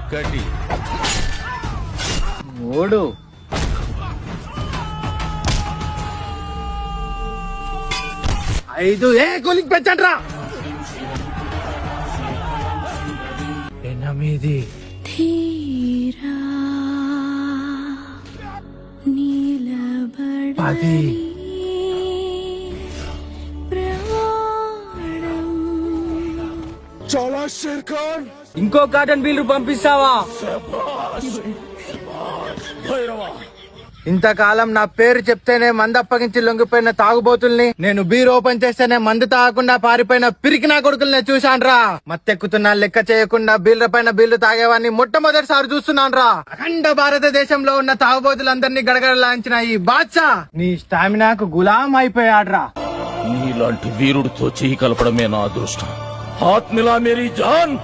ఒకటి 3 5 కూలింగ్ పెంచండ్రా 8 ధీరా నీలబడని 10 చాలా షేర్ ఖాన్ ఇంకో కాటన్ బిల్లు పంపిస్తావా ఇంతకాలం నా పేరు చెప్తేనే మందు అప్పగించి లొంగిపోయిన తాగుబోతుల్ని, నేను బీర్ ఓపెన్ చేస్తేనే మందు తాగకుండా పారిపోయిన పిరికి నా కొడుకుల్ని చూశాన్రా. మత్తెక్కుతున్నా లెక్క చేయకుండా బీర్ల పైన బీర్లు తాగేవాడిని మొట్టమొదటిసారి చూస్తున్నాన్రా. అఖండ భారతదేశంలో ఉన్న తాగుబోతులందరినీ గడగడలాంచిన ఈ బాద్షా నీ స్టామినాకు గులాం అయిపోయాడ్రా. నీలాంటి వీరుడితో చేయి కలపడమే నా అదృష్టం. హాత్ మిలా మేరీ జాన్.